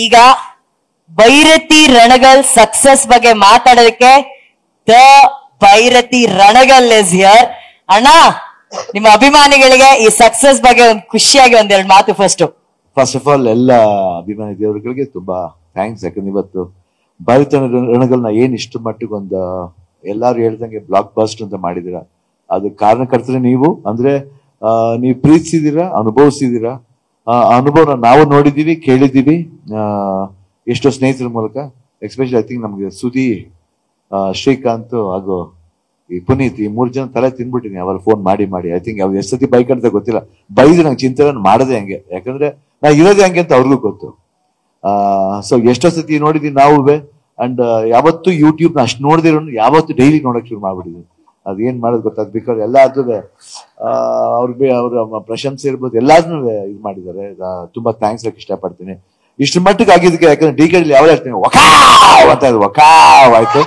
ಈಗ ಭೈರತಿ ರಣಗಲ್ ಸಕ್ಸಸ್ ಬಗ್ಗೆ ಮಾತಾಡೋದಕ್ಕೆ the Bhairathi Ranagal is here. ಅಣ್ಣ, ನಿಮ್ಮ ಅಭಿಮಾನಿಗಳಿಗೆ ಈ ಸಕ್ಸಸ್ ಬಗ್ಗೆ ಒಂದು ಖುಷಿಯಾಗಿ ಒಂದೆರಡು ಮಾತು. ಫಸ್ಟ್ ಆಫ್ ಆಲ್ ಎಲ್ಲ ಅಭಿಮಾನಿ ದೇವರುಗಳಿಗೆ ತುಂಬಾ ಥ್ಯಾಂಕ್ಸ್. ಯಾಕಂದ್ರೆ ಇವತ್ತು ಭೈರತಿ ರಣಗಲ್ನ ಏನ್ ಇಷ್ಟು ಮಟ್ಟಿಗೆ ಒಂದು ಎಲ್ಲಾರು ಹೇಳ್ದಂಗೆ ಬ್ಲಾಕ್ ಬಸ್ಟ್ ಅಂತ ಮಾಡಿದೀರ, ಅದು ಕಾರಣಕರ್ತರೆ ನೀವು. ಅಂದ್ರೆ ನೀವು ಪ್ರೀತಿಸಿದೀರಾ, ಅನುಭವಿಸಿದೀರಾ. ಅನುಭವನ ನಾವು ನೋಡಿದೀವಿ, ಕೇಳಿದೀವಿ ಎಷ್ಟೋ ಸ್ನೇಹಿತರ ಮೂಲಕ. ಎಸ್ಪೆಷಲಿ ಐ ಥಿಂಕ್ ನಮ್ಗೆ ಸುದಿ, ಶ್ರೀಕಾಂತ್ ಹಾಗೂ ಈ ಪುನೀತ್, ಈ 3 ಜನ ತಲೆ ತಿನ್ಬಿಟ್ಟಿನಿ ಅವ್ರು ಫೋನ್ ಮಾಡಿ ಮಾಡಿ. ಐ ಥಿಂಕ್ ಅವ್ರು ಎಷ್ಟು ಸತಿ ಬೈಕ್ ಅಂತ ಗೊತ್ತಿಲ್ಲ, ಬೈದು ನಂಗೆ ಚಿಂತನೆ ಮಾಡದೆ ಹಂಗೆ. ಯಾಕಂದ್ರೆ ನಾ ಇರೋದೇ ಹಂಗೆ ಅಂತ ಅವ್ರಿಗೂ ಗೊತ್ತು. ಸೊ ಎಷ್ಟೋ ಸತಿ ನೋಡಿದೀವಿ ನಾವು. ಅಂಡ್ ಯಾವತ್ತು ಯೂಟ್ಯೂಬ್ ನ ಅಷ್ಟು ನೋಡಿದಿರೋ ಯಾವತ್ತು ಡೈಲಿ ನೋಡಕ್ ಶುರು ಮಾಡ್ಬಿಟ್ಟಿದ್ವಿ. ಅದ್ ಏನ್ ಮಾಡೋದು ಗೊತ್ತಾದ್. ಬಿಕಾಸ್ ಎಲ್ಲಾದ್ರೂ ಅವ್ರ ಪ್ರಶಂಸೆ ಇರ್ಬೋದು, ಎಲ್ಲಾದ್ರೂ ಇದು ಮಾಡಿದ್ದಾರೆ. ತುಂಬಾ ಥ್ಯಾಂಕ್ಸ್ ಹೇಳಕ್ ಇಷ್ಟಪಡ್ತೀನಿ. ಇಷ್ಟು ಮಟ್ಟಿಗೆ ಆಗಿದ್ದಕ್ಕೆ. ಯಾಕಂದ್ರೆ ಡಿಕೆಡಿ ಯಾವ ಹೇಳ್ತೀನಿ ವಕಾವ್ ಅಂತ ವಕಾವ್ ಆಯ್ತು.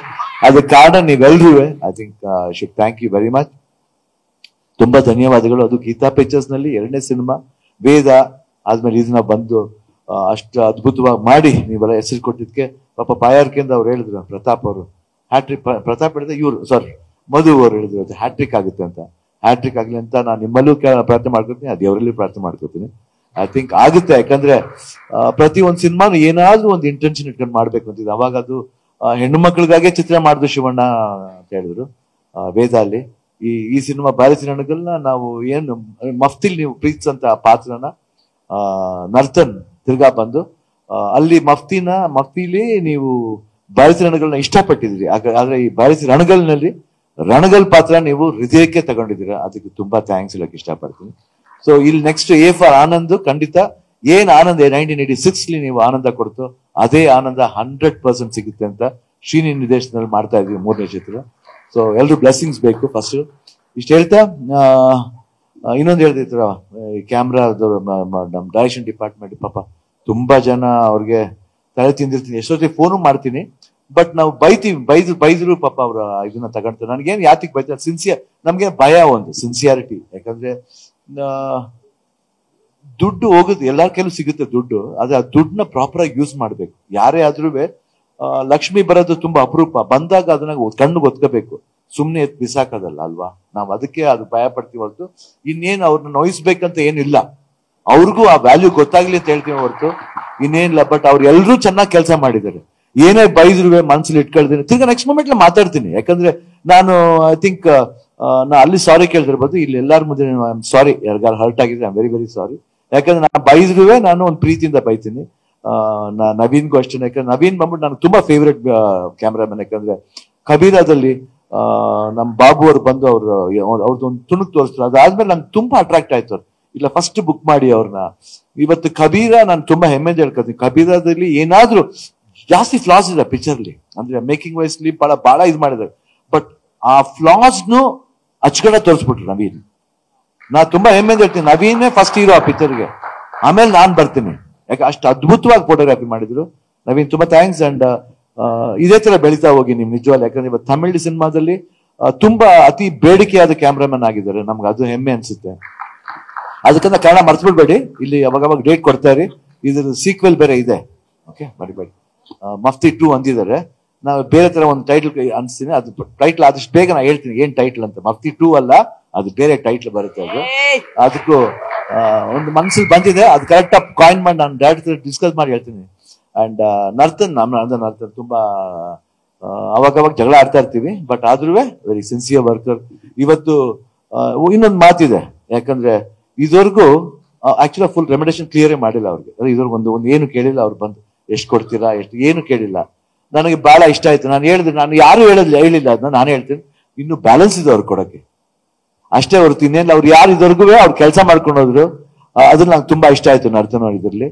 ಅದಕ್ಕೆ ಕಾರಣ ನೀವೆಲ್ರೂ. I think should thank you very much. ತುಂಬಾ ಧನ್ಯವಾದಗಳು. ಅದು ಗೀತಾ ಪಿಕ್ಚರ್ಸ್ ನಲ್ಲಿ 2ನೇ ಸಿನಿಮಾ ವೇದ ಆದ್ಮೇಲೆ ಇದನ್ನ ಬಂದು ಅಷ್ಟು ಅದ್ಭುತವಾಗಿ ಮಾಡಿ ನೀವೆಲ್ಲ ಹೆಸರು ಕೊಟ್ಟಿದ್ಕೆ ಪಾಪ ಪಾಯಾರ್ಕೆಂದ ಅವ್ರು ಹೇಳಿದ್ರು, ಪ್ರತಾಪ್ ಅವರು ಹ್ಯಾಟ್ರಿಕ್, ಪ್ರತಾಪ್ ಹೇಳಿದ್ರೆ ಇವ್ರು ಸಾರಿ ಮಧು ಅವರು ಹೇಳಿದ್ರು ಅದು ಹ್ಯಾಟ್ರಿಕ್ ಆಗುತ್ತೆ ಅಂತ. ಹ್ಯಾಟ್ರಿಕ್ ಆಗ್ಲಿ ಅಂತ ನಾನು ನಿಮ್ಮಲ್ಲೂ ಪ್ರಾರ್ಥನೆ ಮಾಡ್ಕೊತೀನಿ, ಅದು ದೇವರಲ್ಲಿ ಪ್ರಾರ್ಥನೆ ಮಾಡ್ಕೊತೀನಿ. ಐ ಥಿಂಕ್ ಆಗುತ್ತೆ. ಯಾಕಂದ್ರೆ ಪ್ರತಿ ಒಂದು ಸಿನಿಮಾನು ಏನಾದ್ರೂ ಒಂದು ಇಂಟೆನ್ಷನ್ ಇಟ್ಕೊಂಡು ಮಾಡ್ಬೇಕು ಅಂತಿದ್ದು. ಅವಾಗ ಅದು ಹೆಣ್ಣು ಮಕ್ಕಳಿಗಾಗೆ ಚಿತ್ರ ಮಾಡಿದ್ರು ಶಿವಣ್ಣ ಅಂತ ಹೇಳಿದ್ರು ವೇದ ಅಲ್ಲಿ. ಈ ಸಿನಿಮಾ ಭೈರತಿ ರಣಗಲ್ನ ನಾವು ಏನು ಮಫ್ತಿಲ್ ನೀವು ಪ್ರೀತಿಸಂತ ಪಾತ್ರನ ನರ್ತನ್ ತಿರ್ಗಾ ಬಂದು ಅಲ್ಲಿ ಮಫ್ತಿಲಿ ನೀವು ಭೈರತಿ ರಣಗಲ್ನ ಇಷ್ಟಪಟ್ಟಿದ್ರಿ. ಆದ್ರೆ ಈ ಭೈರತಿ ರಣಗಲ್ನಲ್ಲಿ ರಣಗಲ್ ಪಾತ್ರ ನೀವು ಹೃದಯಕ್ಕೆ ತಗೊಂಡಿದ್ದೀರಾ. ಅದಕ್ಕೆ ತುಂಬಾ ಥ್ಯಾಂಕ್ಸ್ ಹೇಳಕ್ ಇಷ್ಟಪಡ್ತೀನಿ. ಸೊ ಇಲ್ಲಿ ನೆಕ್ಸ್ಟ್ ಎ ಫಾರ್ ಆನಂದ್. ಖಂಡಿತ ಏನ್ ಆನಂದ್ 1986 ನೀವು ಆನಂದ ಕೊಡ್ತು, ಅದೇ ಆನಂದ 100% ಸಿಗುತ್ತೆ ಅಂತ ಶ್ರೀನಿ ನಿರ್ದೇಶನದಲ್ಲಿ ಮಾಡ್ತಾ ಇದೀವಿ 3ನೇ ಚಿತ್ರ. ಸೊ ಎಲ್ರು ಬ್ಲೆಸ್ಸಿಂಗ್ಸ್ ಬೇಕು. ಫಸ್ಟ್ ಇಷ್ಟು ಹೇಳ್ತಾ ಇನ್ನೊಂದು ಹೇಳ್ತಿದ್ರ, ಈ ಕ್ಯಾಮ್ರಾದವ್ರು ನಮ್ ಡೈರೆಕ್ಷನ್ ಡಿಪಾರ್ಟ್ಮೆಂಟ್ ಪಾಪ ತುಂಬಾ ಜನ ಅವ್ರಿಗೆ ತಲೆ ತಿಂದಿರ್ತೀನಿ. ಎಷ್ಟೊತ್ತಿಗೆ ಫೋನು ಮಾಡ್ತೀನಿ, ಬಟ್ ನಾವು ಬೈದ್ರು ಪಾಪ ಅವ್ರ ಇದನ್ನ ತಗೊಂಡ್ತಾರೆ. ನನ್ಗೇನ್ ಯಾತಿಗೆ ಬೈತಾರೆ, ಸಿನ್ಸಿಯರ್ ನಮ್ಗೆ ಭಯ, ಒಂದು ಸಿನ್ಸಿಯಾರಿಟಿ. ಯಾಕಂದ್ರೆ ದುಡ್ಡು ಹೋಗುತ್ತೆ, ಎಲ್ಲಾರ ಕೈಲೂ ಸಿಗುತ್ತೆ ದುಡ್ಡು. ಆದ್ರೆ ಆ ದುಡ್ಡನ್ನ ಪ್ರಾಪರ್ ಆಗಿ ಯೂಸ್ ಮಾಡ್ಬೇಕು. ಯಾರೇ ಆದ್ರೂ ಲಕ್ಷ್ಮಿ ಬರೋದು ತುಂಬಾ ಅಪರೂಪ. ಬಂದಾಗ ಅದನ್ನ ಕಣ್ಣು ಗೊತ್ಕೋಬೇಕು, ಸುಮ್ನೆ ಎತ್ ಬಿಸಾಕೋದಲ್ಲ ಅಲ್ವಾ. ನಾವ್ ಅದಕ್ಕೆ ಅದು ಭಯ ಪಡ್ತೀವಿ ಹೊರತು ಇನ್ನೇನ್ ಅವ್ರನ್ನ ನೋಯಿಸ್ಬೇಕಂತ ಏನಿಲ್ಲ. ಅವ್ರಿಗೂ ಆ ವ್ಯಾಲ್ಯೂ ಗೊತ್ತಾಗ್ಲಿ ಅಂತ ಹೇಳ್ತೀವಿ ಹೊರತು ಇನ್ನೇನಿಲ್ಲ. ಬಟ್ ಅವ್ರು ಎಲ್ರೂ ಚೆನ್ನಾಗಿ ಕೆಲಸ ಮಾಡಿದ್ದಾರೆ. ಏನೇ ಬೈದ್ರು ಮನ್ಸಲ್ಲಿ ಇಟ್ಕೊಳ್ತೀನಿ, ತಿರ್ಗಾ ನೆಕ್ಸ್ಟ್ ಮೂಮೆಂಟ್ ಮಾತಾಡ್ತೀನಿ. ಯಾಕಂದ್ರೆ ನಾನು ಐ ಥಿಂಕ್ ನಾ ಅಲ್ಲಿ ಸಾರಿ ಕೇಳ್ತಿರ್ಬೋದು, ಇಲ್ಲಿ ಎಲ್ಲಾರ ಮುಂದೆ ಐ ಆಮ್ ಸಾರಿ, ಯಾರಿಗಾರು ಹರ್ಟ್ ಆಗಿದ್ರೆ I am very very sorry. ಯಾಕಂದ್ರೆ ನಾನು ಬೈದ್ರು ನಾನು ಒಂದು ಪ್ರೀತಿಯಿಂದ ಬೈತೀನಿ. ನವೀನ್ಗೂ ಅಷ್ಟೇ. ಯಾಕಂದ್ರೆ ನವೀನ್ ಬಂದ್ಬಿಟ್ಟು ನನಗೆ ತುಂಬಾ ಫೇವ್ರೆಟ್ ಕ್ಯಾಮ್ರಾಮನ್. ಯಾಕಂದ್ರೆ ಕಬೀರಾದಲ್ಲಿ ನಮ್ ಬಾಬು ಅವ್ರು ಬಂದು ಅವ್ರದ್ದು ಒಂದು ತುಣುಕ್ ತೋರಿಸ್ತಾರೆ. ಅದಾದ್ಮೇಲೆ ನಂಗೆ ತುಂಬಾ ಅಟ್ರಾಕ್ಟ್ ಆಯ್ತು ಅವ್ರು. ಇಲ್ಲ ಫಸ್ಟ್ ಬುಕ್ ಮಾಡಿ ಅವ್ರನ್ನ. ಇವತ್ತು ಕಬೀರ ನಾನು ತುಂಬಾ ಹೆಮ್ಮೆಯಿಂದ ಹೇಳ್ಕೊತೀನಿ. ಕಬೀರಾದಲ್ಲಿ ಏನಾದ್ರೂ ಜಾಸ್ತಿ ಫ್ಲಾಸ್ ಇದೆ ಪಿಕ್ಚರ್ಲಿ, ಅಂದ್ರೆ ಮೇಕಿಂಗ್ ವೈಸ್ಲಿ ಬಹಳ ಇದು ಮಾಡಿದ್ದಾರೆ. ಬಟ್ ಆ ಫ್ಲಾಸ್ನು ಅಚ್ಕಡೆ ತೋರಿಸ್ಬಿಟ್ರು ನವೀನ್. ನಾ ತುಂಬಾ ಹೆಮ್ಮೆಯಿಂದ ಹೇಳ್ತೀನಿ, ನವೀನೇ ಫಸ್ಟ್ ಹೀರೋ ಆ ಪಿಕ್ಚರ್ಗೆ, ಆಮೇಲೆ ನಾನ್ ಬರ್ತೀನಿ. ಯಾಕೆ ಅಷ್ಟು ಅದ್ಭುತವಾಗಿ ಫೋಟೋಗ್ರಫಿ ಮಾಡಿದ್ರು ನವೀನ್. ತುಂಬಾ ಥ್ಯಾಂಕ್ಸ್. ಅಂಡ್ ಇದೇ ತರ ಬೆಳೀತಾ ಹೋಗಿ ನಿಮ್ ನಿಜವಾಗ್ಲೂ. ಯಾಕಂದ್ರೆ ಇವತ್ತು ತಮಿಳ್ ಸಿನಿಮಾದಲ್ಲಿ ತುಂಬಾ ಅತಿ ಬೇಡಿಕೆಯಾದ ಕ್ಯಾಮ್ರಾಮನ್ ಆಗಿದ್ದಾರೆ. ನಮ್ಗೆ ಅದು ಹೆಮ್ಮೆ ಅನ್ಸುತ್ತೆ. ಅದಕ್ಕಂತ ಕನ್ನಡ ಮರ್ತು ಬಿಡ್ಬೇಡಿ. ಇಲ್ಲಿ ಅವಾಗ ಡೇಟ್ ಕೊಡ್ತಾ ಇರಿ. ಇದ್ರ ಸೀಕ್ವೆಲ್ ಬೇರೆ ಇದೆ, ಓಕೆ ಮರಿಬೇಡಿ. ಮಫ್ತಿ 2 ಅಂದಿದ್ದಾರೆ. ನಾವು ಬೇರೆ ತರ ಒಂದು ಟೈಟಲ್ ಅನ್ಸ್ತೀನಿ. ಅದು ಟೈಟಲ್ ಆದಷ್ಟು ಬೇಗ ನಾ ಹೇಳ್ತೀನಿ ಏನ್ ಟೈಟಲ್ ಅಂತ. ಮಫ್ತಿ 2 ಅಲ್ಲ, ಅದು ಬೇರೆ ಟೈಟಲ್ ಬರುತ್ತೆ. ಅದಕ್ಕೂ ಒಂದು ಮನ್ಸಲ್ಲಿ ಬಂದಿದೆ. ಅದು ಕರೆಕ್ಟ್ ಆಗಿ ಕಾಯಿನ್ ಮಾಡಿ ನಾನು ಡೈರೆಕ್ಟ್ ಡಿಸ್ಕಸ್ ಮಾಡಿ ಹೇಳ್ತೀನಿ. ಅಂಡ್ ನರ್ತನ್ ತುಂಬಾ ಅವಾಗವಾಗ ಜಗಳ ಆಡ್ತಾ ಇರ್ತೀವಿ, ಬಟ್ ಆದ್ರೂ ವೆರಿ ಸಿನ್ಸಿಯರ್ ವರ್ಕರ್. ಇವತ್ತು ಇನ್ನೊಂದು ಮಾತಿದೆ. ಯಾಕಂದ್ರೆ ಇದುವರೆಗೂ ಆಕ್ಚುಲಿ ಫುಲ್ ರೆಮಿಡೇಷನ್ ಕ್ಲಿಯರೇ ಮಾಡಿಲ್ಲ ಅವ್ರಿಗೆ. ಇದ್ರಿಗೆ ಒಂದು ಏನು ಕೇಳಿಲ್ಲ. ಅವ್ರು ಬಂದು ಎಷ್ಟು ಕೊಡ್ತೀರಾ ಏನು ಕೇಳಿಲ್ಲ. ನನಗೆ ಬಹಳ ಇಷ್ಟ ಆಯ್ತು. ನಾನು ಹೇಳಿದ್ರೆ, ನಾನು ಯಾರು ಹೇಳಿಲ್ಲ ಅದನ್ನ ನಾನು ಹೇಳ್ತೀನಿ. ಇನ್ನು ಬ್ಯಾಲೆನ್ಸ್ ಇದೆ ಅವ್ರು ಕೊಡಕ್ಕೆ ಅಷ್ಟೇ ಹೊರತು ಇನ್ನೇನು. ಅವ್ರು ಯಾರು ಇದುವರೆಗೂ ಅವ್ರು ಕೆಲಸ ಮಾಡ್ಕೊಂಡು ಹೋದ್ರು. ಅದು ನಂಗೆ ತುಂಬಾ ಇಷ್ಟ ಆಯ್ತು ನರ್ತನ ಇದ್ರಲ್ಲಿ.